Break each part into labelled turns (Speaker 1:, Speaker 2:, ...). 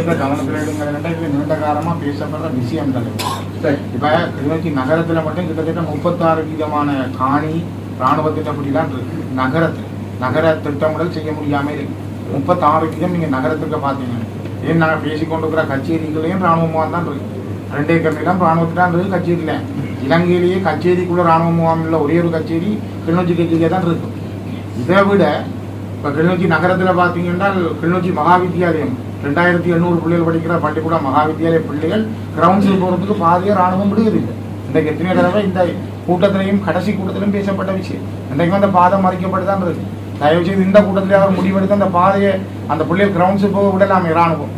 Speaker 1: விஷயத்தை கவனத்தில் எடுங்கிறதுனா இது நீண்ட காலமாக பேசப்படுற விஷயம் தான். இப்போ கிளிநொச்சி நகரத்தில் மட்டும் கிட்டத்தட்ட 36 விதமான காணி இராணுவ திட்டப்படிலாம் இருக்கு. நகர திட்டமிடல் செய்ய முடியாமல் இருக்கு. 36 வீதம் நீங்கள் நகரத்துக்கு பார்த்தீங்கன்னா ஏன் நாங்கள் பேசிக்கொண்டிருக்கிற கச்சேரிகளையும் இராணுவமாக தான் இருக்கு. 2 ஏக்கர் நிலம் இராணுவத்தில்தான் இருக்குது. கச்சேரியில் இலங்கையிலேயே கச்சேரிக்குள்ள இராணுவ முகாமில் ஒரே ஒரு கச்சேரி கிளிநொச்சி கச்சேரியாக தான் இருக்கும். இதை விட இப்போ கிளிநொச்சி நகரத்தில் பார்த்தீங்கன்னா கிளிநொச்சி மகாவித்தியாலயம் 2800 பிள்ளைகள் படிக்கிற பள்ளிக்கூட மகாவித்தியாலய பிள்ளைகள் கிரவுண்ட்ஸில் போகிறதுக்கு பாதியாக இராணுவம் விடுவதில்லை. இன்றைக்கு எத்தனை தடவை இந்த கூட்டத்திலையும் கடைசி கூட்டத்திலும் பேசப்பட்ட விஷயம். இன்றைக்கு அந்த பாதை மறைக்கப்பட்டு தான் இருக்கு. தயவு செய்து இந்த கூட்டத்திலே அவர் முடிவெடுத்து அந்த பாதையை அந்த பிள்ளைகள் கிரவுண்ட்ஸுக்கு போக விடலாமே இராணுவம்.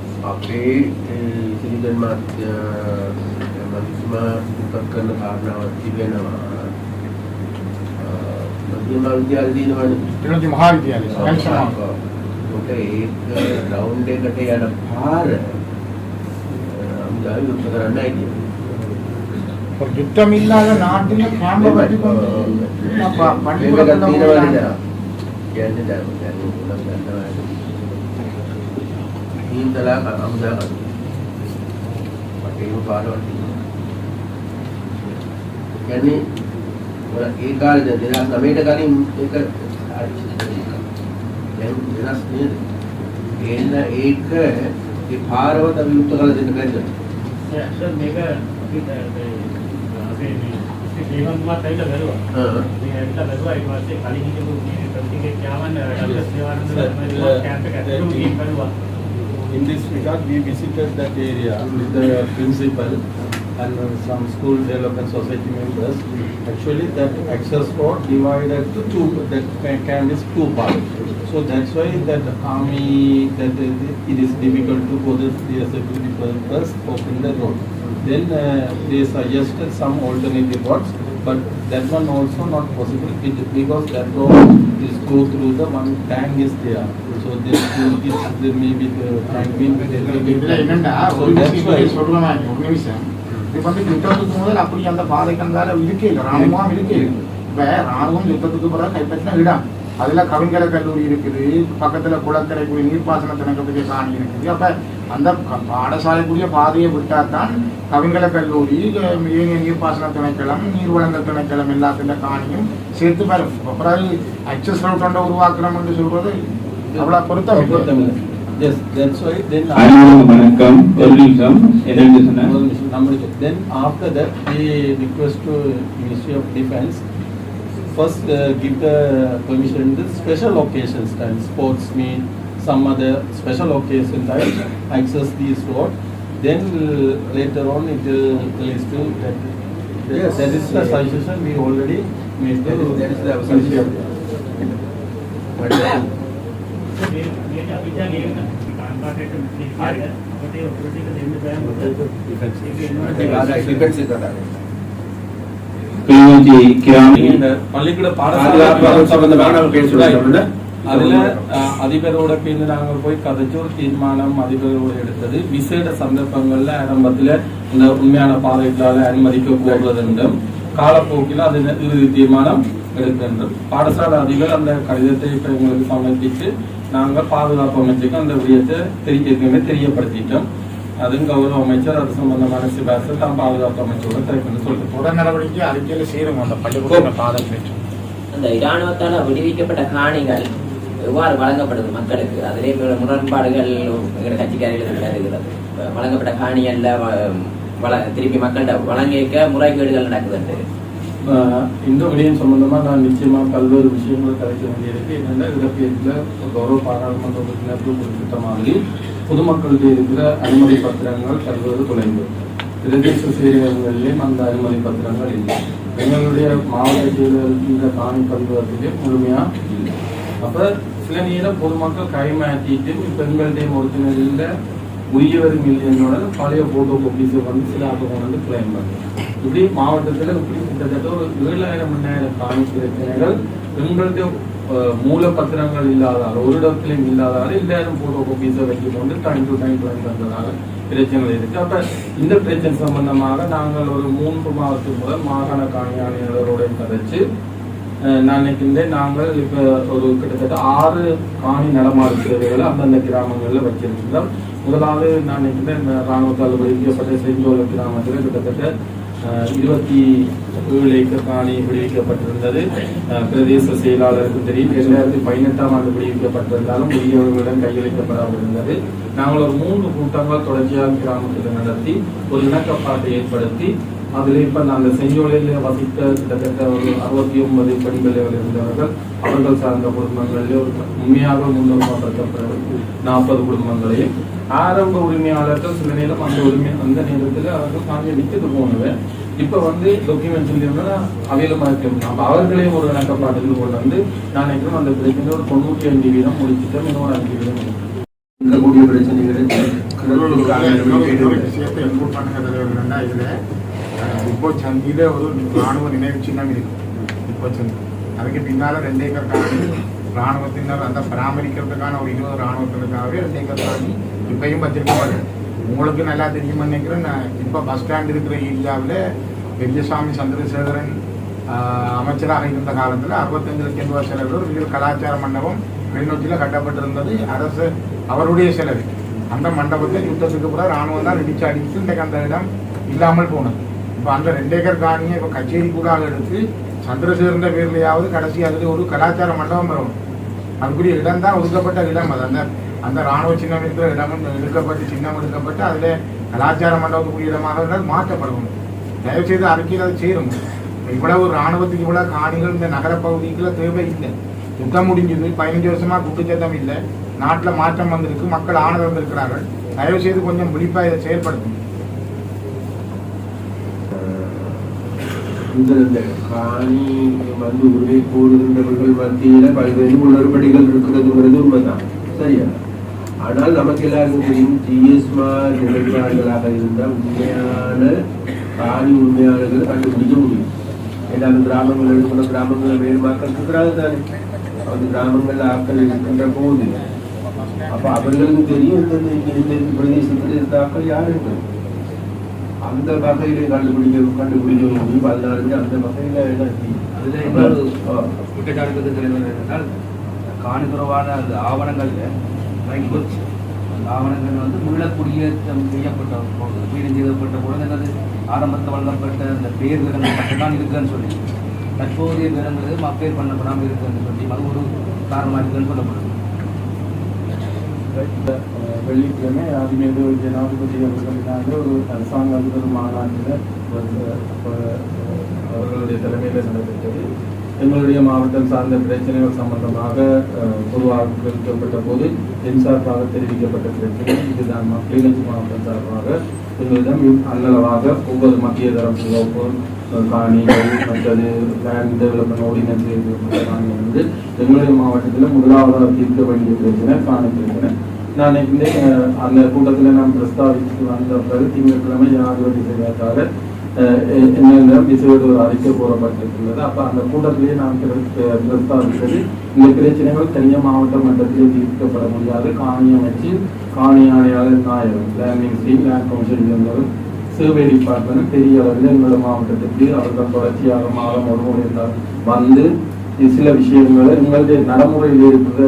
Speaker 1: யுத்தம் இல்லாத நாட்டில்
Speaker 2: ඒ කාලේ 2009ට කලින් ඒක දැන් වෙනස් නේද? එන්න ඒක ඒ පාරවත විමුක්ත කරලා දෙන්න බැරිද?
Speaker 3: සර් මේක අපිට අපේ ජීවන්වත් ඇවිල්ලා බැලුවා. මේ ඇවිල්ලා බැලුවා ඊට පස්සේ කලින් හිටපු මේ ප්‍රතිකේ ක්‍යාවන් ඩොක්ටර් සේවානන්ද කැම්ප් එක ඇතුළු ගිහින් බැලුවා.
Speaker 4: In this regard, we visited that area with the principal and some school development society members. Actually, that access road divided to two. That camp is 2 parts. So that's why that army that it is difficult to go the security purpose open the road. Then they suggested some alternative roads, but that one also not possible because that road is go through the one tank is there. So there may be the tank being so that's why.
Speaker 1: இப்போ வந்து யுத்தத்துக்கு முதல் அப்படி அந்த பாதைக்கு அந்தால இருக்கே இல்லை, இராணுவம் இருக்கே இல்லை. இப்போ இராணுவம் யுத்தத்துக்கு பிறகு கைப்பற்றின இடம் அதில் கவிஞர கல்லூரி இருக்குது, பக்கத்தில் குளக்கரைக்குரிய நீர்ப்பாசன திணைக்கக்கூடிய காணி இருக்குது. அப்போ அந்த பாடசாலைக்குரிய பாதையை விட்டால் தான் கவிஞர கல்லூரி, ஏனைய நீர்ப்பாசன திணைக்களம், நீர்வளங்கள் திணைக்களம் எல்லாத்தின் காணியும் சேர்த்து வரும். அப்புறம் அக்சஸ் ரவுட்டை உருவாக்குறோம் என்று சொல்றது அவ்வளோ பொருத்தம்.
Speaker 4: Yes, that's why then then after that we request to Ministry of Defence first give the permission to special occasions time, sports meet, some other special occasion time access these road. Then later on it will release to that. Yes, that is the suggestion we already made. That is the suggestion.
Speaker 5: பள்ளிக்கூட அதுல அதிபரோட பேருந்து நாங்கள் போய் கதைச்சு ஒரு தீர்மானம் அதிபரோடு எடுத்தது. விசேட சந்தர்ப்பங்கள்ல ஆரம்பத்துல இந்த உண்மையான பார்வைகளால அனுமதிக்க போகிறது என்றும் காலப்போக்கில் அது இறுதி தீர்மானம் எடுக்கின்றது. பாடசாலை அதிபர் அந்த கடிதத்தை இப்ப எங்களுக்கு சமர்ப்பித்து நாங்கள் பாதுகாப்பு அமைச்சுக்கு அந்த விடயத்தை தெரியப்படுத்திட்டோம். அதுவும் கௌரவ அமைச்சர் அது சம்பந்தமான சிபாரிசை தான் பாதுகாப்பு அமைச்சரோட கைப்பற்றி சொல்லிட்டு
Speaker 1: தொடர் நடவடிக்கை அறிக்கையில் சேரும். அந்த பள்ளிக்கூட பாதை
Speaker 6: அந்த இராணுவத்தால் விடுவிக்கப்பட்ட காணிகள் எவ்வாறு வழங்கப்படுது மக்களுக்கு, அதிலே முரண்பாடுகள் எங்கள் கட்சிக்காரர்களுக்கு இருக்கிறது. வழங்கப்பட்ட காணிகள்ல திருப்பி மக்கள்கிட்ட வழங்கிக்க முறைகேடுகள் நடக்குது.
Speaker 5: இந்த விடயம் சம்பந்தமா நான் நிச்சயமா பல்வேறு விஷயங்களை கலைக்க வேண்டியிருக்கு. என்னென்ன இடப்பெயர்ல கௌரவ பாராளுமன்ற உறுப்பினர்கள் குறிப்பிட்ட மாதிரி பொதுமக்களுடைய இருக்கிற அனுமதி பத்திரங்கள் பல்வேறு தொலைந்து பிரதேச செயலகங்களிலேயும் அந்த அனுமதி பத்திரங்கள் இல்லை. எங்களுடைய மாவட்டத்தில் இந்த காணி பரிவர்த்தனை முழுமையா இல்லை. அப்ப சில நேரம் பொதுமக்கள் கைமாற்றிட்டு பெண்களுடைய ஒருத்தினரில் உரியவரும் இல்லையோட பழைய போட்டோ காப்பீஸை வந்து சில கொண்டு கிளைம் பண்ணுறோம். இப்படி மாவட்டத்தில் இப்படி கிட்டத்தட்ட ஒரு 7,000 காணி பிரச்சனைகள் பெண்களுடைய மூலப்பத்திரங்கள் இல்லாதால் ஒரு இடத்திலையும் இல்லாதால் எல்லாரும் போட்டோ காப்பீஸை வைக்க கொண்டு டைம் டு டைம் கிளைம் பண்ணுறதால பிரச்சனைகள் இருக்கு. அப்ப இந்த பிரச்சனை சம்பந்தமாக நாங்கள் ஒரு 3 மாதத்துக்கு முதல் மாகாண காணி ஆணையாளரோட கதைச்சு நான் நினைக்கின்றேன் நாங்கள் இப்போ ஒரு கிட்டத்தட்ட 6 காணி நடமாடு சேவைகளை அந்தந்த கிராமங்களில் வச்சிருக்கிறோம். முதலாவது நான் நினைக்கின்றேன் இராணுவத்தால் விடுவிக்கப்பட்ட செஞ்சோல கிராமத்தில் கிட்டத்தட்ட 27 ஏக்கர் காணி விடுவிக்கப்பட்டிருந்தது. பிரதேச செயலாளருக்கும் தெரியும் 2018ஆம் ஆண்டு விடுவிக்கப்பட்டிருந்தாலும் உரியவர்களிடம் கையளிக்கப்படாமல் இருந்தது. நாங்கள் ஒரு 3 கூட்டங்கள் தொடர்ச்சியாக கிராமத்தில் நடத்தி ஒரு இணக்கப்பாட்டை ஏற்படுத்தி அதில் இப்போ நாங்கள் செஞ்சோலையில் வசித்த கிட்டத்தட்ட ஒரு 69 பெண்களில் இருந்தவர்கள் அவர்கள் சார்ந்த குடும்பங்களில் ஒரு உண்மையாக முன்னுரிமைப்படுத்தப்பட்ட 40 குடும்பங்களையும் ஆரம்ப உரிமையாளர்கள் சில நேரம் அந்த நேரத்தில் அவர்கள் காணியை விட்டுட்டு போனது இப்போ டாக்குமெண்ட் சொல்லியிருந்தா அவையிலுமா இருக்கணும். அப்போ அவர்களையும் ஒரு இணக்கப்பாட்டுக்கு கொண்டு நான் நினைக்கிறேன் அந்த பிரச்சனை ஒரு 95% முடிச்சுட்டு இன்னொரு 5%
Speaker 2: இருக்கக்கூடிய பிரச்சனைகளை
Speaker 1: விஷயத்தை இன்புட் பண்ணுறதுன்னா இதில் இப்போ சந்தியில் ஒரு ராணுவ நினைவு சின்னம் இருக்கு. இப்போ சந்தி அதுக்கு பின்னால் 2 ஏக்கர் காணி ராணுவத்தினர் அந்த பராமரிக்கிறதுக்கான ஒரு 20 ராணுவத்தினருக்காகவே 2 ஏக்கர் காணி இப்பயும் வச்சிருக்கப்படுது. உங்களுக்கு நல்லா தெரியுமா நினைக்கிறேன். இப்போ பஸ் ஸ்டாண்ட் இருக்கிற ஏரியாவில் பெரியசாமி சந்திரசேகரன் அமைச்சராக இருந்த காலத்தில் 65 லட்சம் ரூபாய் செலவில் ஒரு பெரிய கலாச்சார மண்டபம் கிளிநொச்சியில் கட்டப்பட்டிருந்தது. அரசு அவருடைய செலவு. அந்த மண்டபத்தை யுத்தத்துக்கு கூட ராணுவம் தான் இடிச்சு அடித்து இன்றைக்கு அந்த இடம் இல்லாமல் போனது. இப்போ அந்த 2 ஏக்கர் காணியை இப்போ கச்சேரி கூட எடுத்து சந்திரசேகரன் பேர்லையாவது கடைசி அதில் ஒரு கலாச்சார மண்டபம் வரும். அதுக்குரிய இடம் தான் ஒதுக்கப்பட்ட இடம். அது அந்த ராணுவ சின்னம் இருக்கிற இடம் எடுக்கப்பட்டு சின்னம் எடுக்கப்பட்டு அதில் கலாச்சார மண்டபத்துக்குரிய இடமாக இருந்தால் மாற்றப்படணும். தயவுசெய்து அறிக்கையில் அது சேரும். இவ்வளவு ராணுவத்துக்கு இவ்வளவு காணிகள் இந்த நகர பகுதிக்குள்ள தேவை இல்லை. யுத்தம் முடிஞ்சது, 15 வருஷமா குற்றச்சத்தம் இல்லை, நாட்டில் மாற்றம் வந்திருக்கு, மக்கள் ஆனது வந்திருக்கிறார்கள். தயவுசெய்து கொஞ்சம் விழிப்பாக இதை செயல்படுத்தும்.
Speaker 2: இந்த காணி உரிமை கோருகின்றவர்கள் மத்தியில பல்வேறு உணர்வடிகள் இருக்கிறதுங்கிறது உண்மைதான், சரியா? ஆனால் நமக்கு எல்லாருக்கும் தெரியும் ஜிஎஸ்மா நிலைப்பாடுகளாக இருந்தால் உண்மையான காணி உண்மையாளர்கள் கண்டுபிடிக்க முடியும். எல்லாரும் கிராமங்கள் எடுக்கிற கிராமங்களில் வேறு மக்கள் இருக்கிறாங்க தானே, அந்த கிராமங்களில் ஆக்கள் இருக்கின்ற போது அப்ப அவர்களுக்கு தெரியும் இந்த பிரதேசத்தில் இருந்த ஆக்கள் யார் இருக்கு அந்த வகையில கண்டுபிடிக்க முடியும். அதனால அந்த வகையில
Speaker 7: என்னென்றால் காணிபுரவான அந்த ஆவணங்கள்ல அந்த ஆவணங்கள் மீளக்குடியேற்றம் செய்யப்பட்ட போது வீடு செய்யப்பட்ட பொழுது என்னது ஆரம்பத்தில் வழங்கப்பட்ட அந்த பேர் விவரங்கள் மட்டும்தான் இருக்குன்னு சொல்லி தற்போதைய விவரங்கள் அப்பேர் பண்ணப்படாமல் இருக்குன்னு சொல்லி அது ஒரு காரணமாக இருக்குன்னு சொல்லப்படுது.
Speaker 5: வெள்ளிக்கிழமை அதுமேது ஜனாதிபதி அவர்களுக்காக ஒரு அரசாங்க அதிபர் மாநாட்டில் அவர்களுடைய தலைமையில் நடைபெற்றது. எங்களுடைய மாவட்டம் சார்ந்த பிரச்சனைகள் சம்பந்தமாக பொதுவாக்கப்பட்ட போது என் சார்பாக தெரிவிக்கப்பட்ட பிரச்சனை இதுதான். கிளிநொச்சி மாவட்டம் சார்பாக எங்களிடம் அன்னளவாக ஒவ்வொரு மத்திய தரப்பு காணிகள் மற்றது லேண்ட் டெவலப்மெண்ட் ஆர்டினன்ஸ் காணி எங்களுடைய மாவட்டத்தில் முதலாவதாக தீர்க்க வேண்டிய பிரச்சனை காணி பிரச்சனை. நான் அந்த கூட்டத்தில் நாம் பிரஸ்தாவித்து வந்த பிறகு திங்கட்கிழமை ஜனாதிபதி செயலாளர் என்னென்ன விசேட ஒரு அறிக்கை கூறப்பட்டிருக்கிறது. அப்போ அந்த கூட்டத்திலேயே நாம் பிரஸ்தாவித்தது இந்த பிரச்சனைகள் தனியாக மாவட்ட மட்டத்திலே தீர்க்கப்பட முடியாது. காணி அமைச்சு காணி ஆணையாளர் நாயகம் லேண்ட் மினிஸ்ட்ரி லேண்ட் கமிஷன் இருந்தவர் சர்வே டிபார்ட்மெண்ட் பெரிய அளவில் எங்களோட மாவட்டத்திற்கு அவர்கள் தொடர்ச்சியாக மாதம் ஒரு முறை வந்து சில விஷயங்களை எங்களுடைய நடைமுறையில் இருக்கிற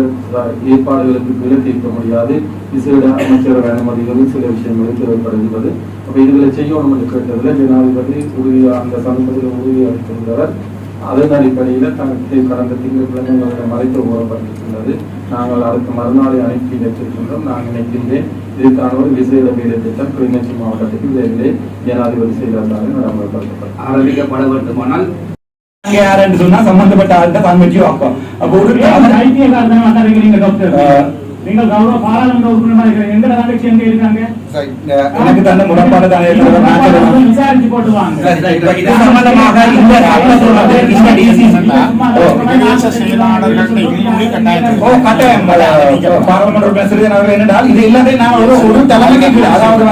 Speaker 5: ஏற்பாடுகளுக்கு கீழே தீர்க்க முடியாது. விசேட அமைச்சர் அனுமதிகளும் சில விஷயங்களும் தேவைப்படுகிறது. அப்போ இதுகளை செய்யணும் என்று கேட்டதில் ஜனாதிபதி அந்த சமூகத்தில் உறுதி அளித்திருந்தவர். அதன் அடிப்படையில் தனக்கு கடந்த திங்கட்கிழமை எங்களுடைய மறைத்து கூறப்பட்டிருக்கின்றது. நாங்கள் அடுத்த மறுநாளை அனுப்பி வைத்திருக்கின்றோம். நான் நினைக்கின்றேன் இதுக்கான ஒரு விசேட வேலை திட்டம் கிளிநொச்சி மாவட்டத்துக்கு விரைவிலே ஜனாதிபதி செயலாளராக நடைமுறைப்படுத்தப்படும்
Speaker 7: ஆரம்பிக்கப்பட வேண்டுமானால்
Speaker 8: யாருன்னு சொன்னா சம்பந்தப்பட்ட ஆள்கிட்ட தங்கச்சி வாக்கம். அப்போ ஒரு
Speaker 3: ஐடிஐக்காரங்க வந்தாருங்க டாக்டர். நீங்கள் கௌரவ பாராளுமன்ற உறுப்பினராக இருக்கிற எங்க தங்கச்சி எங்க இருக்காங்க?
Speaker 8: எனக்கு தந்த முறைப்பாடு தான்
Speaker 3: விசாரிச்சு போட்டுவாங்க.
Speaker 8: இது சம்பந்தமாக இந்த பாராளுமன்ற பேசுறது என்னென்றால் இது எல்லாத்தையும் நான் ஒரு தலைமைக்கு அதாவது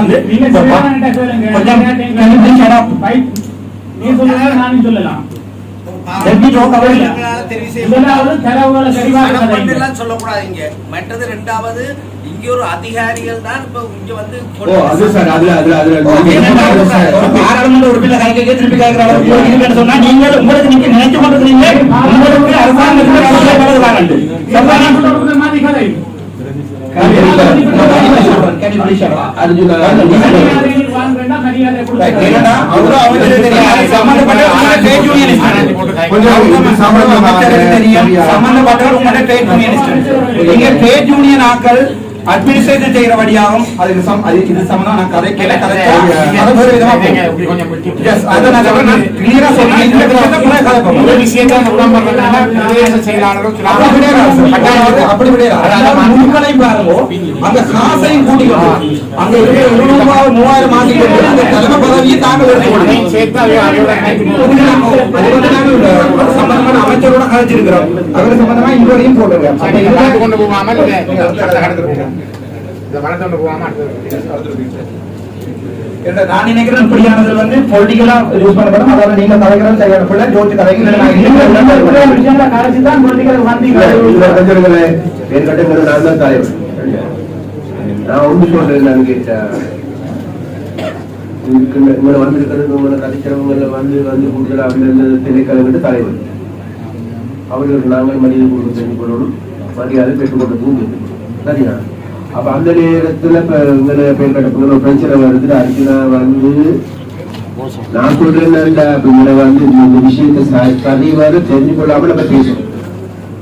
Speaker 3: நீ சொல்லுங்க நானும் சொல்லலாம்.
Speaker 7: எல்லாம் சொல்லக்கூடாதீங்க. மற்றது ரெண்டாவது இங்க ஒரு அதிகாரிகள் தான் இப்ப இங்க வந்து
Speaker 8: பாராளுமன்ற உறுப்பினர் கணக்கு திருப்பி கேட்கிற சொன்னா நீங்கள் உங்களுக்கு நீங்க நினைச்சு கொண்டிருக்கீங்க உங்களுக்கு அரசாங்கத்துக்கு அட்மினிஸ்ட்ரேஷன் செய்யற வழியாகும் அதுக்கு இது சம்பந்தம் நான் கதை கேட்க அந்த காசையும் கூட்டிக்கணும் அங்க இருக்கிற 3000 மாட்டிக்கிட்டு அந்த தலைமை பதவியை தாங்கள் சம்பந்தமான அமைச்சரோட கதைச்சிருக்கிறோம் அவர் சம்பந்தமா இங்கோடையும் போட்டுருக்கேன்
Speaker 1: கொண்டு போகாமல்
Speaker 8: நான் நினைக்கிறேன் இப்படியானது வந்து பொலிட்டிக்கலா யூஸ் பண்ணப்படும். அதாவது நீங்க கலைக்கிறோம் செய்யப்பட ஜோதி கலைகள்
Speaker 2: நான் ஒன்று சொல்றேன். நான் கேட்டேன் இவங்களை வந்திருக்கிறது உங்களை கலைக்கிறவங்களை வந்து வந்து கூடுதல் அப்படின்னு திணைக்கலைஞர் தலைவர் அவர்களுக்கு நாங்கள் மரியாதை கொடுத்து செஞ்சு கொள்ளணும், மரியாதை பெற்றுக் கொண்டதும் சரியா. அப்ப அந்த நேரத்துல இப்ப இவங்களை பேர் கட்டப்பட பிரச்சனை வருது. அர்ஜுனா வந்து நான் சொல்றேன் இவங்களை வந்து இந்த விஷயத்தை பதிவாக தெரிஞ்சு கொள்ளாம நம்ம பேசணும்.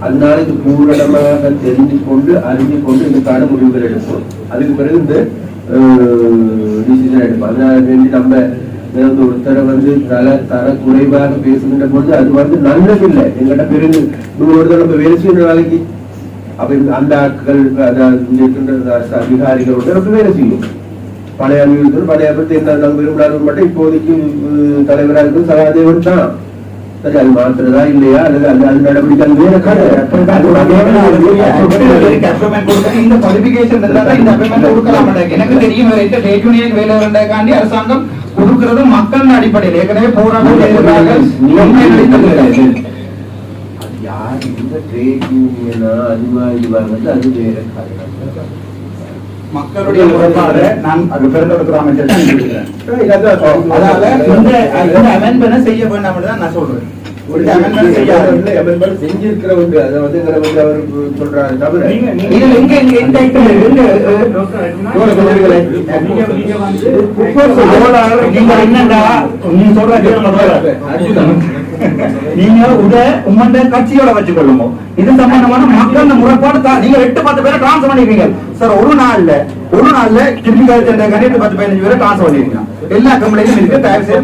Speaker 2: அதனால இது பூரணமாக தெரிஞ்சு கொண்டு அறிஞ்சு கொண்டு இதுக்கான முடிவுகள் எடுப்போம். அதுக்கு பிறகு இந்த டிசிஷன் எடுப்போம். அதனால வேண்டி நம்ம ஒருத்தரை வந்து தர குறைவாக பேசுகின்ற பொழுது அது வந்து நல்லதில்லை. எங்கிட்ட பிறகு ஒருத்தர் நம்ம வேலை செய்யற வேலைக்கு அப்ப அந்த ஆட்கள் அதிகாரிகளோட ரொம்ப வேலை செய்யும். பழைய அலுவலர்கள் பழைய விரும்பினார்கள் மட்டும் இப்போதைக்கு தலைவராக இருக்கும் சகாதேவன் தான். சரி, அது மாத்துறதா இல்லையா அல்லது அது நடவடிக்கை
Speaker 8: இந்த குவாலிபிகேஷன் எனக்கு தெரியும். வேலை அரசாங்கம் கொடுக்கிறது மக்கள் அடிப்படையில் ஏற்கனவே போராட்டம்
Speaker 2: யார் இந்த ட்ரேட் யூனியனா அதிவாரிவாங்க அது வேற
Speaker 8: மக்களுடைய முறைப்பாடு நான் அது பெருந்தெடுக்கிற அமைச்சர் அமெண்ட்மெண்ட் செய்ய வேண்டாம் தான் நான் சொல்றேன்.
Speaker 2: செஞ்சிருக்கிறவங்க அதை வந்து அவர் சொல்றாரு தவிர
Speaker 8: நீங்க உங்க கட்சியோட வச்சுக்கொள்ளுங்க. இது சம்பந்தமான மக்கள் முறைப்பாடு நீங்க 8-10 பேரை டிரான்ஸ்பர் பண்ணிருக்கீங்க சார். ஒரு நாள்ல திருப்பி 10-15 பேரை டிரான்ஸ்பர் பண்ணிருக்கீங்க. எல்லா கம்பெனிலும் இருக்கு. தயவு செய்து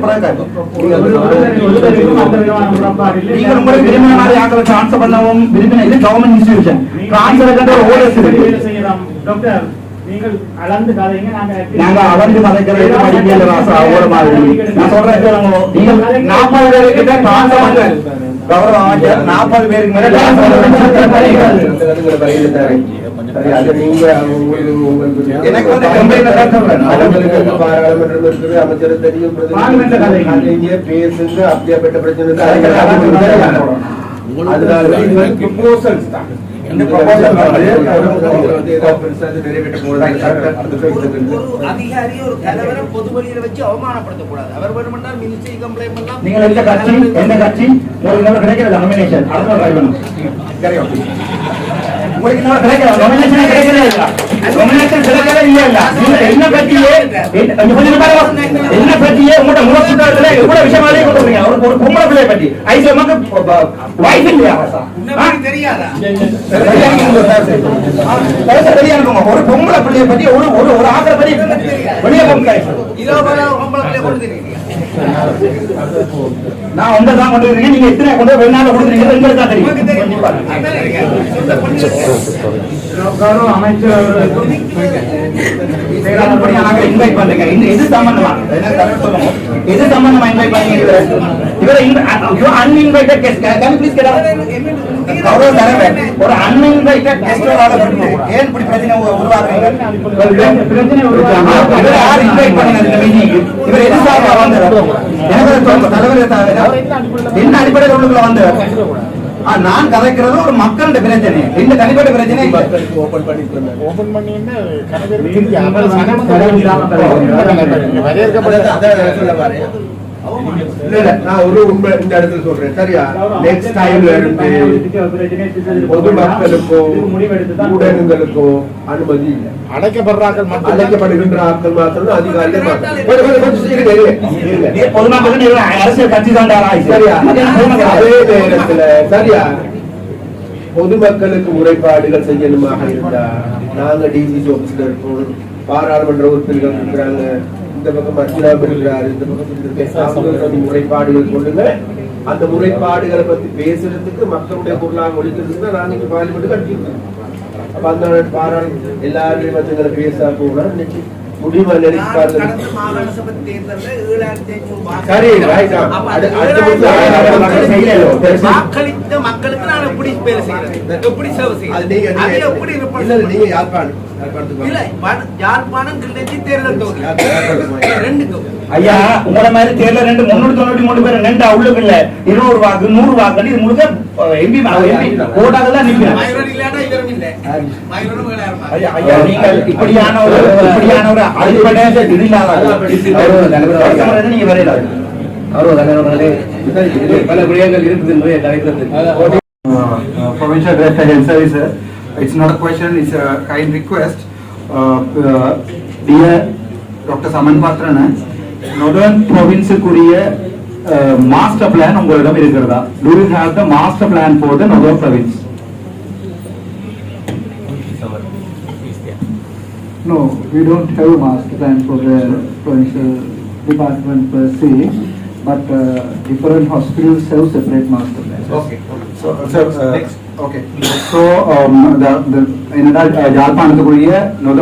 Speaker 8: நீங்க உங்களை விரும்பின மாதிரி ஆக்களை டிரான்ஸ்பர் பண்ணவும் விரும்பின இது கவர்மெண்ட் இன்ஸ்டிடியூஷன் டிரான்ஸ்பர் ஓடர்ஸ் இருக்கு.
Speaker 3: நீங்கள் அளந்து கதைங்க.
Speaker 8: நாங்க அளந்து கதைக்கிறது படிக்கல ராசா ஒரு மாதிரி நான் சொல்றேன். நீங்க 40 பேருக்கு டிரான்ஸ்பர் பண்ண கவர்மெண்ட் அமைச்சர் 40 பேருக்கு மேல எனக்கு வந்து
Speaker 2: அமைச்சர் தெரியும் பேசுங்க. அப்படியாப்பட்ட பிரச்சனை
Speaker 7: அதிகாரி ஒரு தலைவரை பொது வழியில வச்சு அவமானப்படுத்தக்கூடாது. அவர் வேணுமென்றால் மினிஸ்ட்ரி கம்ப்ளைண்ட் பண்ணலாம்.
Speaker 8: நீங்க எந்த கட்சி உங்களுக்கு கிடைக்கிறது நாமினேஷன் உங்களுக்கு கிடைக்கிறது நாமினேஷன் கிடைக்கவே இல்லை. நாமினேஷன் கிடைக்கவே இல்ல. என்ன பற்றியே உங்களோட முறைப்பாடுல எவ்வளவு விஷயமாலே கொடுக்குறீங்க. ஒரு பொம்பளை பிள்ளை பற்றி ஐசிஎம்க்கு வைஃப் இல்லையா
Speaker 7: தெரியாதா?
Speaker 8: ஒரு பொம்பளை பிள்ளைய பற்றி ஒரு ஆக்கிர பற்றி வெளியே நான் ஒன்றைதான் கொண்டு இருக்கேன். நீங்க எத்தனை கொண்டு வெளிநாடு கொடுக்குறீங்க எங்களுக்கு தான் தெரியும். இன்வைட் பண்றீங்க. எது சம்பந்தமா எது சம்பந்தமா இன்வைட் பண்ணீங்க? இவரை அன்இன்வைட்டட் கெஸ்ட் ஒரு அன்இன்வைட்டட் கெஸ்டோட ஏன் இப்படி பிரச்சனை உருவாக்குறீங்க? யார் இன்வைட் பண்ணினது இந்த மீட்டிங்க்கு? இவர் எது சார்பாக வந்தார்? என்ன அடிப்படையில் உள்ளுக்குள்ள வந்து நான் கதைக்கிறது ஒரு மக்களோட பிரச்சனை, இந்த தனிப்பட்ட பிரச்சனை
Speaker 1: ஓபன் பண்ணி
Speaker 2: நான் ஒரு உண்மை இந்த இடத்துல சொல்றேன் சரியா. நெக்ஸ்ட் டைம்ல இருந்து பொதுமக்களுக்கோ ஊடகங்களுக்கோ அனுமதி இல்லை. அழைக்கப்படுகின்ற ஆட்கள் மாத்திரம் அதிகாரிகள்
Speaker 8: அரசியல் கட்சி தான்
Speaker 2: சரியா. அதே நேரத்துல சரியா பொதுமக்களுக்கு முறைப்பாடுகள் செய்யணுமாக இருந்தா நாங்க டிசிசி ஆபீஸ்ல இருக்கோம், பாராளுமன்ற உறுப்பினர்கள் இருக்கிறாங்க, இந்த பக்கம் மத்தியம் இருக்கிறாரு, இந்த பக்கம் முறைப்பாடுகள் கொண்டுங்க. அந்த முறைப்பாடுகளை பத்தி பேசுறதுக்கு மக்களுடைய பொருளாக ஒழிக்கிறதுக்கு நான் இன்னைக்கு பார்லிமெண்ட் கட்டியிருக்கேன். அப்ப அந்த பாராளுமன்ற எல்லாருமே வந்து பேச போனா இன்னைக்கு முடியுமா நினைச்சு பாருங்க. சரி
Speaker 7: வாக்களித்த மக்களுக்கு நான் எப்படி வேலை செய்யறது, எப்படி சேவை செய்யறது,
Speaker 2: நீங்க யாழ்ப்பாணம்
Speaker 7: யாழ்ப்பாணம் கிளர்ச்சி தேர்தல் தொகுதி 2 தொகுதி.
Speaker 8: ஐயா உங்களை மாதிரி தேர்தல் 393 பேர் நின்று அவ்வளவு இல்ல 200 வாக்கு 100 வாக்கு இது முழுக்க எம்பி ஓட்டாக தான் நிற்கிறேன். ஐயா நீங்கள் இப்படியான ஒரு அடிப்படை இது இல்லாத நீங்க வரையில பல விடயங்கள் இருக்குது என்பதை தலைக்கிறது. Provincial Director Health Services. It's not a question, it's a kind request. Dear Dr. Saman Patrana, Northern Province குரிய master plan உங்களிடம் இருக்கிறதா? Do you have the master plan for the Northern Province?
Speaker 9: No, we don't have a master plan for the provincial department per se, but different hospitals have separate master plans.
Speaker 8: Okay. So okay. So யாழ்ப்பாணத்துக்குரிய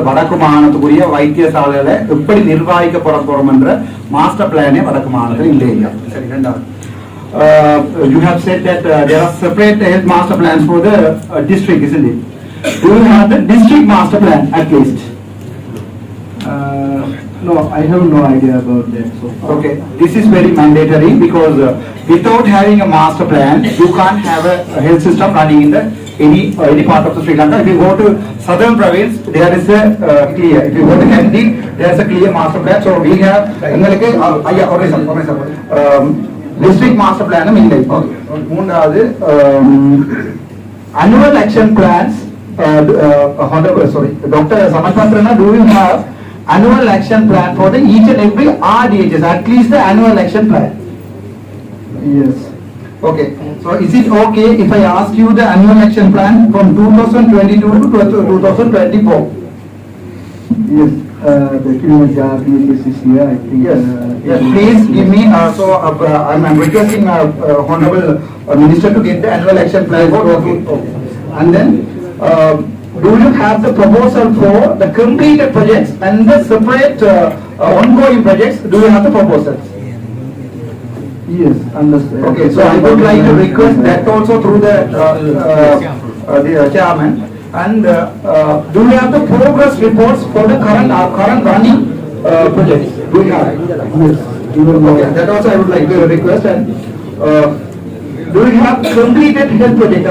Speaker 8: வடக்கு மாகாணத்துக்குரிய வைத்தியசாலையில எப்படி நிர்வாகிக்கப்பட போறோம் என்ற master பிளானே வடக்கு மாகாணத்தில் இல்லையா? சரி, ரெண்டாவது you have said that there are separate health master plans for the district, isn't it? Do you have the district master plan at least?
Speaker 9: No, I have no idea about that so far.
Speaker 8: Okay, this is very mandatory because without having a master plan, you can't have a health system running in the any part of the Sri Lanka. If you go to southern province, there is a clear. If you go to Kandy, there is a clear master plan. So we have district master plan. மூன்றாவது annual action plans. Sorry, Dr. Samanpatrana, do you have annual action plan for the each and every RDHS, at least the annual action plan?
Speaker 9: Yes.
Speaker 8: Okay, so is it okay if I ask you the annual action plan from 2022 to 2024?
Speaker 9: Yes, the Kilimanjaro RDHS is here, I think.
Speaker 8: Yes, yes, please give me, I'm requesting Honorable Minister to get the annual action plan. Okay. And then, do you have the proposal for the completed projects and the separate ongoing projects? Do you have the proposals?
Speaker 9: Yes, understand.
Speaker 8: Okay, so I would like to request that also through the chairman. And do you have the progress reports for the current running projects? Do you have?
Speaker 9: Yes.
Speaker 8: Okay, that also I would like to request. And do you have completed health project?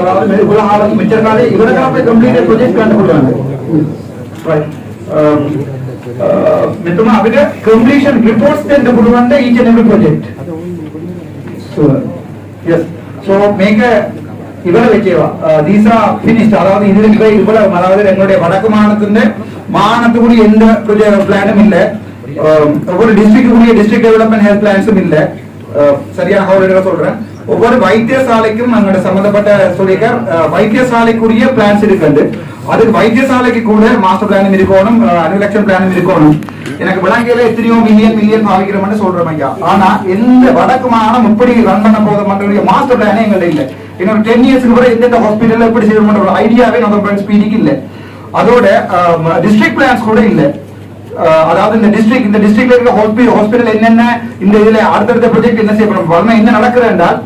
Speaker 8: Completed project right. Completion reports then each and every project.
Speaker 9: Sure.
Speaker 8: Yes. So make a these are finished. அதாவது இதுல இவ்வளவு அதாவது எங்களுடைய வடக்கு மாகாணத்துக்குரிய எந்த பிளானும் இல்ல, ஒவ்வொரு டிஸ்ட்ரிக்ட் டெவலப்மெண்ட் ஹெல்த் பிளான்ஸும் இல்ல. சரியாக சொல்றேன், ஒவ்வொரு வைத்தியசாலைக்கும் நம்மளோட சம்பந்தப்பட்ட சொல்லியிருக்கார் வைத்தியசாலைக்குரிய பிளான்ஸ் இருக்குது. அதுக்கு வைத்தியசாலைக்கு கூட மாஸ்டர் பிளானும் இருக்கணும், அனுலக்ஷன் பிளானும் இருக்கணும். எனக்கு விளங்கியில எத்தனையோ மில்லியன் பாவிக்கிறோம்னு சொல்றோம் ஐயா. ஆனா எந்த வடக்கு மாகாணம் எப்படி ரன் பண்ண போத மக்களுடைய மாஸ்டர் பிளானே எங்கள்ட்ட இல்ல. இன்னொரு 10 இயர்ஸ்க்கு கூட எந்தெந்த ஹாஸ்பிட்டல் எப்படி செய்யணும்ன்ற ஒரு ஐடியாவே நம்ம ஸ்பீடிக்கு இல்ல. அதோட டிஸ்ட்ரிக்ட் பிளான்ஸ் கூட இல்ல. அதாவது இந்த டிஸ்ட்ரிக்ட்ல இருக்க ஹாஸ்பிட்டல் என்னென்ன இந்த இதுல அடுத்தடுத்த ப்ராஜெக்ட் என்ன செய்யப்படும் வளமை என்ன நடக்குது என்றால்,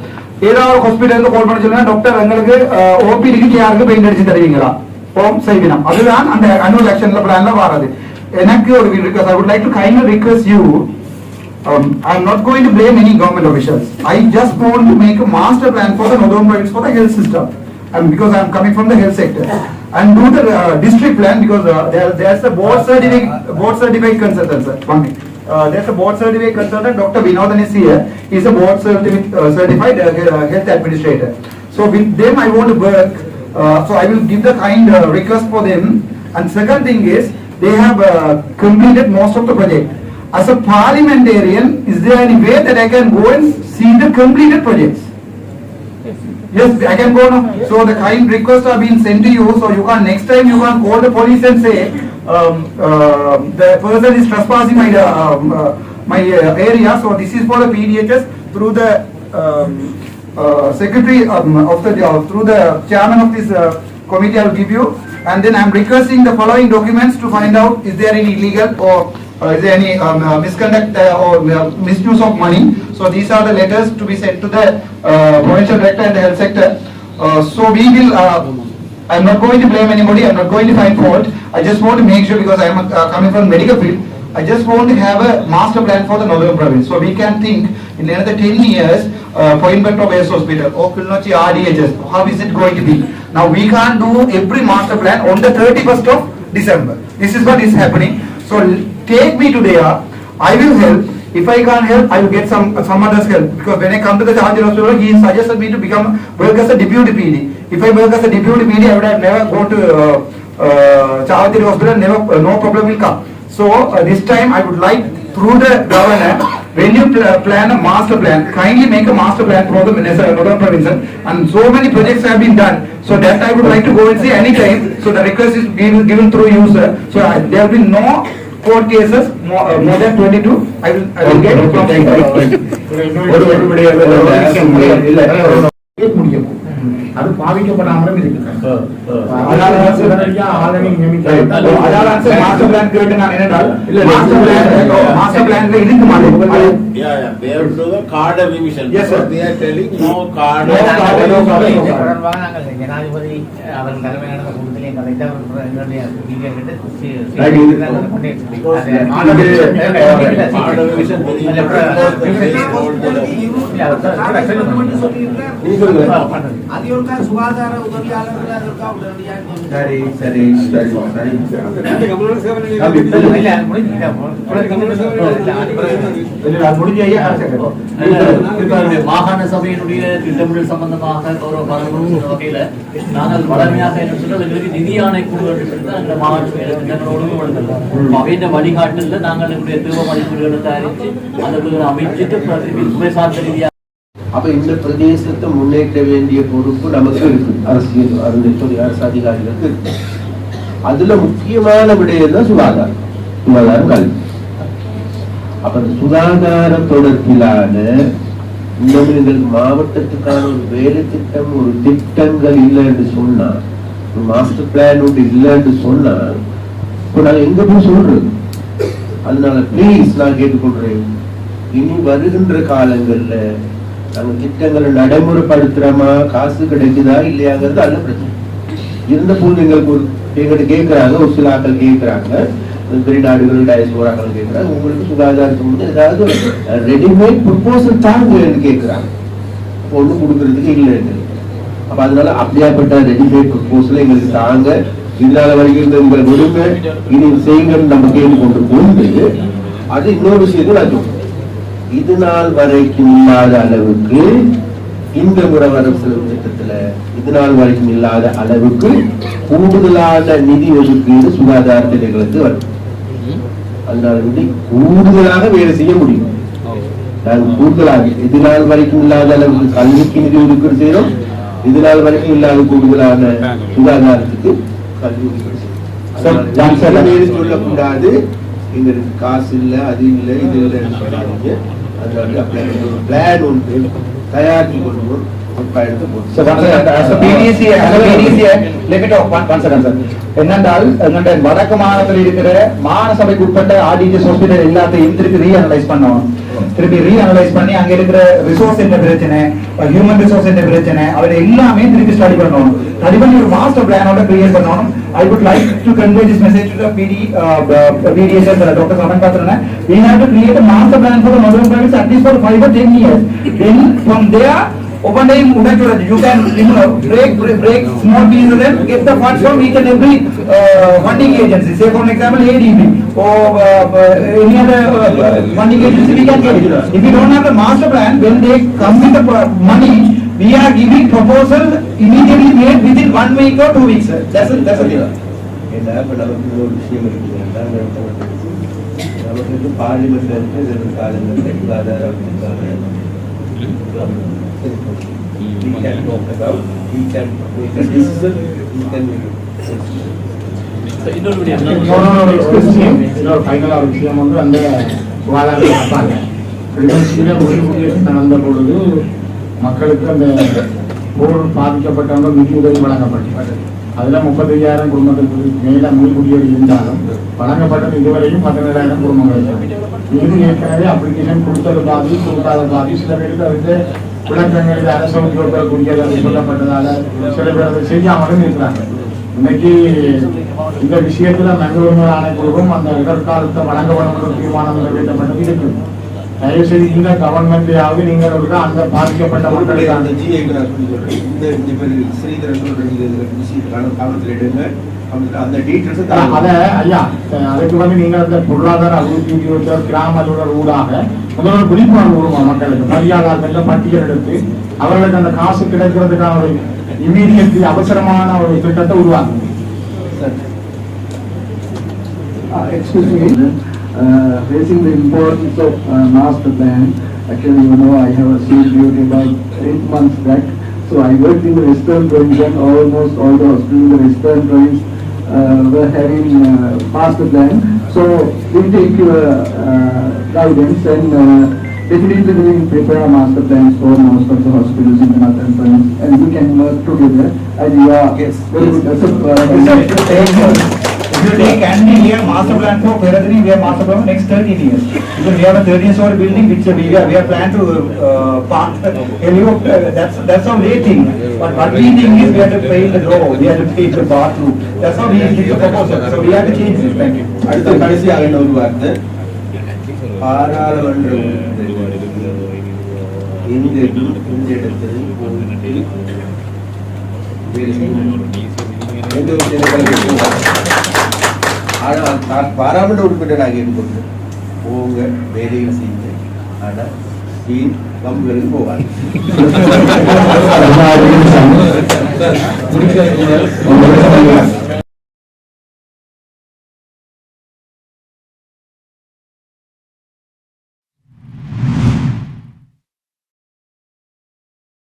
Speaker 8: ஏதாவது ஹாஸ்பிட்டலுக்கு கால் பண்ணி சொல்லுங்க, டாக்டர் எங்களுக்கு ஓபிடிக்கு யாருக்கு பெயிண்ட் அடிச்சு தருவீங்களா, ஓம் செய்வினம். அதுதான் அந்த அனுவல் ஆக்ஷன்ல பிளான்ல வராது. எனக்கு ஒரு request, I would like to kindly request you I'm not going to blame any government officials. I just want to make a master plan for the northern province for the health system, and because I'm coming from the health sector, and do the district plan because there's a board certificate consultant, sir. One minute. There's a board certificate consultant, Dr. Vinodan is here. He's a board certified health administrator. So with them I want to work. So I will give the kind request for them. And second thing is, they have completed most of the project. As a parliamentarian, is there any way that I can go and see the completed projects? Yes, I can go now. So the kind requests are being sent to you, so you can next time you can call the police and say the person is trespassing my area. So this is for the PDHS through the secretary through the chairman of this committee. I will give you, and then I am requesting the following documents to find out is there any illegal or is there any misconduct or misuse of money. So these are the letters to be sent to the provincial director and the health sector. So we will, I am not going to blame anybody, I am not going to find fault. I just want to make sure, because I am coming from medical field, I just want to have a master plan for the northern province. So we can think in another 10 years, Coimbatore Base Hospital or Kilnochi RDHS, how is it going to be? Now we can't do every master plan on the 31st of December. This is what is happening. So take me to there, I will help. If I can't help, I will get some others help. Because when I come to the Charity Hospital, he suggested me to work as a deputy PD. If I work as a deputy PD, I would have never gone to Charity Hospital, no problem will come. So this time I would like, through the governor, when you plan a master plan, kindly make a master plan for the northern province, and so many projects have been done. So that I would like to go and see anytime. So the request is given through you, sir. So there will be no court cases more than 22. I will get from
Speaker 1: அது பாதிக்கப்படாமலும் இருக்கு.
Speaker 8: Master plan கேட்டு நான் என்னென்றால் master பிளான்ல இருக்கு மாதிரி
Speaker 4: they have to do the card revision.
Speaker 8: Yes, sir.
Speaker 4: They are telling no card.
Speaker 3: தொடர்பாக நாங்கள் ஜனாதிபதி அவர்கள் தலைமையிலான கூட்டத்திலே கலைத்து எங்களுடைய சுகாதார
Speaker 10: மாகாண சபையினுடைய திட்டமிடல் சம்பந்தமாக கௌரவ பாராளுமன்ற வகையில நாங்கள் வளமையாக என்ன சொல்றது எங்களுக்கு நிதி ஆணை கூறுவது அந்த மாகாண சபையில திட்டங்கள் ஒழுங்குபடுத்தலாம். அவையின் வழிகாட்டுல நாங்கள் எங்களுடைய தேர்வு மதிப்பீடுகளை தயாரித்து அந்த அமைச்சிட்டு துறைசார்ந்த ரீதியாக
Speaker 2: அப்ப இந்த பிரதேசத்தை முன்னேற்ற வேண்டிய பொறுப்பு நமக்கு இருக்கு, அரசியல் அரசு அதிகாரிகளுக்கு இருக்கு. அதுல முக்கியமான விடயம் தான் சுகாதாரம் கல்வி. அப்ப இந்த சுகாதார தொடர்பிலான இன்னும் எங்களுக்கு மாவட்டத்துக்கான ஒரு வேலை திட்டம், ஒரு திட்டங்கள் இல்லைன்னு சொன்னா, ஒரு மாஸ்டர் பிளான் ஒன்று இல்லைன்னு சொன்னா, இப்ப நாங்க எங்க போய் சொல்றது? அதனால பிளீஸ் நான் கேட்டுக்கொள்றேன், இனி வருகின்ற காலங்கள்ல நாங்க திட்டங்களை நடைமுறைப்படுத்துறோமா, காசு கிடைக்குதா இல்லையாங்கிறது அல்ல பிரச்சனை. இருந்த போது எங்கள்கிட்ட கேட்கிறாங்க, ஒரு சில ஆட்கள் கேட்கிறாங்க, வெளிநாடுகள் டயஸ்போராக்கள் கேட்கிறாங்க, உங்களுக்கு சுகாதாரத்துக்கு வந்து ஏதாவது ரெடிமேட் ப்ரொபோசல் தாங்கன்னு கேட்கிறாங்க. ஒன்றும் கொடுக்கறதுக்கு இல்லைன்னு. அப்ப அதனால அப்படியாப்பட்ட ரெடிமேட் ப்ரொபோசலை எங்களுக்கு தாங்க, இதனால வரைக்கும் உங்களை விரும்ப இனி செய்யுங்கன்னு நம்ம கேட்டுக்கொண்டு கொண்டு, அது இன்னொரு விஷயத்தை நான் சொல்றேன். இது நாள் வரைக்கும் இல்லாத அளவுக்கு இந்த முறை வரவு செலவு திட்டத்துல இது நாள் வரைக்கும் இல்லாத அளவுக்கு கூடுதலான நிதி ஒதுக்கீடு சுகாதார திட்டங்களுக்கு வரும். அதனால கூடுதலாக வேலை செய்ய முடியும். நாங்கள் கூடுதலாக இது நாள் வரைக்கும் இல்லாத அளவுக்கு கல்விக்கு நிதி ஒதுக்கீடு செய்யறோம், இது நாள் வரைக்கும் இல்லாத கூடுதலான சுகாதாரத்துக்கு கல்வி ஒதுக்கீடு செய்யறோம். சொல்லக்கூடாது எங்களுக்கு காசு இல்லை, அது இல்லை, இது இல்லைன்னு சொல்லாதீங்க. அதனால பிளான் ஒன்று தயாரித்து கொள்வோம்.
Speaker 8: So PDC, let me talk one second, sir. என்னென்றால் எங்களுடைய வடக்கு மாநிலத்தில் இருக்கிற மாகாண சபைக்கு உட்பட்ட ஆர்டிஜிஎஸ் ஹாஸ்பிட்டல் எல்லாத்தையும் திருப்பி ரீஅனலைஸ் பண்ணணும். திருப்பி ரீஅனலைஸ் பண்ணி அங்க இருக்கிற ரிசோர்ஸ் என்ற பிரச்சனை, ஹியூமன் ரிசோர்ஸ் என்ற பிரச்சனை, அவரை எல்லாமே திருப்பி ஸ்டடி பண்ணணும். ஸ்டடி பண்ணி ஒரு மாஸ்டர் பிளானோட கிரியேட் பண்ணணும். I would like to convey this message to the PDS and Dr. Saman Patrana. We have to create a master plan for the modern practice at least for 5 or 10 years. Then from there, open time you can break small pieces and get the funds from each and every funding agency. Say for example ADB or any other funding agency we can get it. If you don't have the master plan, when they come with the money, we are giving proposal immediately made within 1 week or 2 weeks. That's a thing.
Speaker 2: We can talk about, we can make a decision, we can make
Speaker 1: இன்னொரு ஃபைனலாக விஷயம் வந்து அந்த சுகாதார பார்ப்பாங்க நடந்த பொழுது மக்களுக்கு அந்த போர் பாதிக்கப்பட்டவங்க நிதி உதவி வழங்கப்பட்டது. அதில் 35,000 குடும்பத்துக்கு மேலே முன்குடியேறி இருந்தாலும் வழங்கப்பட்டது இதுவரையும் 17,000 குடும்பங்கள். இது ஏற்கனவே அப்ளிகேஷன் கொடுத்தது பாதி கொடுக்காத பாதி, சில பேருக்கு அதுக்கு விளக்கங்கள் அரசு உத்தியோகத்தில் சொல்லப்பட்டதால சில பேர் அதை செய்யாமலும் இருக்கிறாங்க. இன்னைக்கு இந்த விஷயத்துல மனித ஆணைக்குழுவும் அந்த எதிர்காலத்தை வழங்க வேண்டும் தீர்மானம் நிறைவேற்றப்பட்டது இருக்குது. தயவு செய்து இந்த கவர்மெண்ட்லயாவது நீங்கள் அந்த பாதிக்கப்பட்ட மக்களுக்கு
Speaker 2: அந்த அந்த டீட்டெயில்ஸ்
Speaker 1: அதை ஐயா அதுக்கு வந்து நீங்கள் அந்த பொருளாதார அபிவிருத்தி கிராம அலுவலர் ஊடாக முதல்ல விழிப்புணர்வு உருவம் மக்களுக்கு மரியாதை பட்டியல் எடுத்து அவர்களுக்கு அந்த காசு கிடைக்கிறதுக்கான ஒரு இமீடியட் அவசரமான ஒரு திட்டத்தை உருவாக்குங்க.
Speaker 9: Excuse me, raising the importance of master plan. Actually, you know, I have achieved duty about 8 months back. So I worked in the Western province and almost all the hospitals in the Western province were having master plan. So we take your guidance and definitely we will prepare a master plans for most of the hospitals in the Northern province, and we can work together. And you are very good.
Speaker 8: If you take any year master plan for Peradri, we have master plan for next 13 years. Because we have a 13-story building which we are planned to park. That's how they think. But what we think is we have to pay the door, we have to pay the bathroom. That's how we give the proposal. So we have to change this. Thank you.
Speaker 2: அடுத்த கடைசியாக ஒரு வார்த்தை, பாராளுமன்றம் இந்த இடத்தில் பாராளுமன்ற உறுப்பினராக இருந்து உங்க வேலையில் செய்யுங்க. ஆனால் கம்புகளுக்கு போவாங்க.